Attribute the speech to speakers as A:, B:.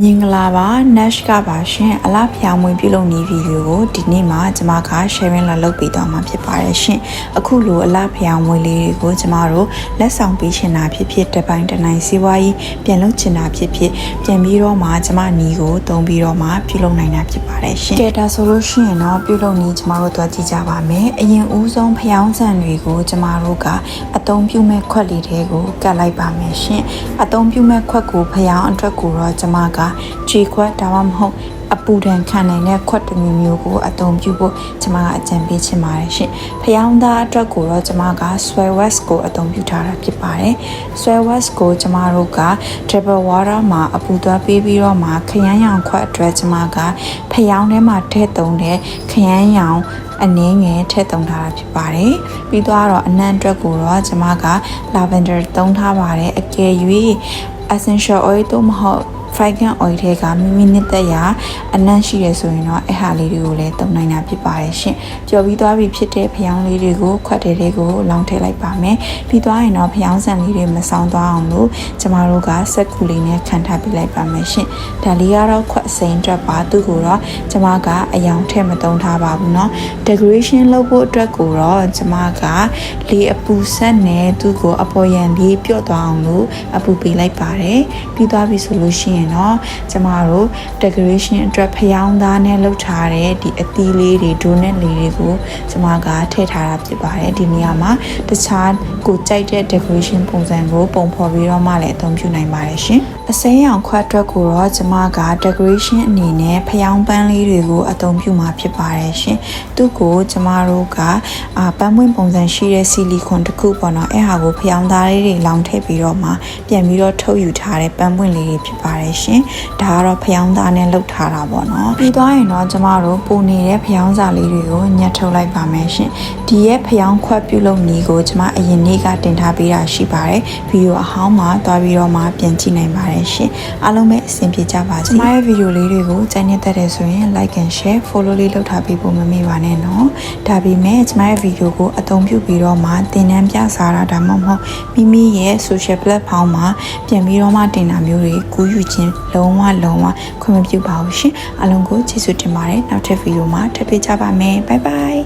A: မင်္ဂလာပါ Nash ကပါရှင်အလားဖျောင်းမွေးပြုလုပ်နေဗီဒီယိုကိုဒီနေ့မှာကျွန်မက sharing လာလုပ်ပေးသွားမှာဖြစ်ပါတယ်ရှင်အခုလိုအလားဖျောင်းမွေးလေးတွေကိုကျွန်မတို့လက်ဆောင်ပေးချင်တာဖြစ်ဖြစ်တစ်ပိုင်းတစ်နိုင်စီးပွားရေးပြန်လုပ်ချင်တာဖြစ်ဖြစ်ပြန်ပြီးတော့မှကျွန်မနီးကိုသုံးပြီးတော့မှပြုလုပ်နိုင်တာဖြစ်ပါတယ်ရှင်ကဲဒါဆိုလို့ရှိရင်တော့ပြုလုပ်နေကျွန်မတို့သွားကြည့်ကြပါမယ်အရင်ဦးဆုံးဖျောင်းဆန်တွေကိုကျွန်မတို့ကအသုံးပြုမဲ့ခွက်လေးတွေကိုကတ်လိုက်ပါမယ်ရှင်အသုံးပြုမဲ့ခွက်ကိုဖျောင်းအတွက်ကိုတော့ကျွန်မကခြေခွက်ဒါမှမဟုတ်အပူဒဏ်ခံနိုင်တဲ့ခွက်တစ်မျိုးမျိုးကိုအသုံးပြုဖို့ကျွန်မကအကြံပေးချင်ပါတယ်ရှင်။ဖျောင်းသားအတွက်ကိုတော့ကျွန်မက Swell Wax ကိုအသုံးပြုထားတာဖြစ်ပါတယ်။ Swell Wax ကိုကျွန်မတို့က Table Water မှာအပူသွားပေးပြီးတော့မှခရမ်းရောင်ခွက်အတွက်ကျွန်မကဖျောင်းထဲမှာထည့်သုံးတဲ့ခရမ်းရောင်အနည်းငယ်ထည့်သုံးထားတာဖြစ်ပါတယ်။ပြီးတော့အနံ့အတွက်ကိုတော့ကျွန်မက Lavender သုံးထားပါတယ်။အကယ်၍ Essential Oil တို့မဟုတ်fragrance oil တွေကမိမိနှစ်သက်ရာအနံ့ရှိရဆိုရင်တော့အဲ့ဟာလေးတွေကိုလည်းသုံးနိုင်တာဖြစ်ပါတယ်ရှင်။ပျော်ပြီးသွားပြီဖြစ်တဲ့ဖျောင်းလေးတွေကိုခွက်တွေကိုလောင်းထည့်လိုက်ပါမယ်။ပြီးသွားရင်တော့ဖျောင်းဆန်လေးတွေမဆောင်သွားအောင်လို့ကျမတို့ကစက်ကူလေးနဲ့ခံထားပြလိုက်ပါမယ်ရှင်။ဒါလေးကတော့ခွက်အစိမ်းအတွက်ပါသူ့ကိုတော့ကျမကအယောင်ထည့်မသုံးထားပါဘူးเนาะ decoration လုပ်ဖို့အတွက်ကိုတော့ကျမကလေအပူဆက်နဲ့သူ့ကိုအပေါ်ရန်လေးပြော့သွားအောင်လို့အပူပေးလိုက်ပါတယ်။ပြီးသွားပြီဆိုလို့ရှိရင်တော့ကျမတို့ decoration အတွက်ဖျောင်းသားနဲ့လုပ်ထားတဲ့ဒီအသီးလေးတွေ donut လေးတွေကိုကျမကထည့်ထားတာဖြစ်ပါတယ်ဒီနေရာမှာတခြားကိုကြိုက်တဲ့ decoration ပုံစံကိုပုံဖော်ပြီးတော့မှလည်းအသုံးပြုနိုင်ပါတယ်ရှင်အစိမ်းရောင်ခွက်အတွက်ကိုတော့ကျမက decoration အနေနဲ့ဖျောင်းပန်းလေးတွေကိုအသုံးပြုမှာဖြစ်ပါတယ်ရှင်သူ့ကိုကျမတို့ကပန်းပွင့်ပုံစံရှိတဲ့ဆီလီကွန်တစ်ခုပေါ့နော်အဲ့ဟာကိုဖျောင်းသားလေးတွေလောင်းထည့်ပြီးတော့မှပြန်ပြီးတော့ထုတ်ယူထားတဲ့ပန်းပွင့်လေးတွေဖြစ်ပါတယ်ရှင်ဒါကတော့ဖျောင်းသားနဲ့လုပ်ထားတာပေါ့နော်ပြီးသွားရင်တော့ကျမတို့ပုံနေတဲ့ဖျောင်းစာလေးတွေကိုညှက်ထုတ်လိုက်ပါမယ်ရှင်ဒီရဲ့ဖျောင်းခွက်ပြုလုပ်နည်းကိုကျမအရင်နေ့ကတင်ထားပေးတာရှိပါတယ်ဗီဒီယိုအဟောင်းမှာသွားပြီးတော့မှပြန်ကြည့်နိုင်ပါတယ်ရှင်အားလုံးပဲအဆင်ပြေကြပါစေကျမရဲ့ဗီဒီယိုလေးတွေကိုကြိုက်နေတဲ့ဆိုရင် like and share follow လေးလုပ်ထားပေးဖို့မမေ့ပါနဲ့နော်ဒါပေမဲ့ကျမရဲ့ဗီဒီယိုကိုအသုံးပြုပြီးတော့မှသင်တန်းပြစားတာဒါမှမဟုတ်မိမိရဲ့ social platform မှာပြန်ပြီးတော့မှတင်တာမျိုးတွေကူးယူခြင်းလုံးဝခွင့်မပြုပါဘူးရှင်အားလုံးကိုကျေးဇူးတင်ပါတယ်နောက်ထပ်ဗီဒီယိုမှာထပ်တွေ့ကြပါမယ် bye bye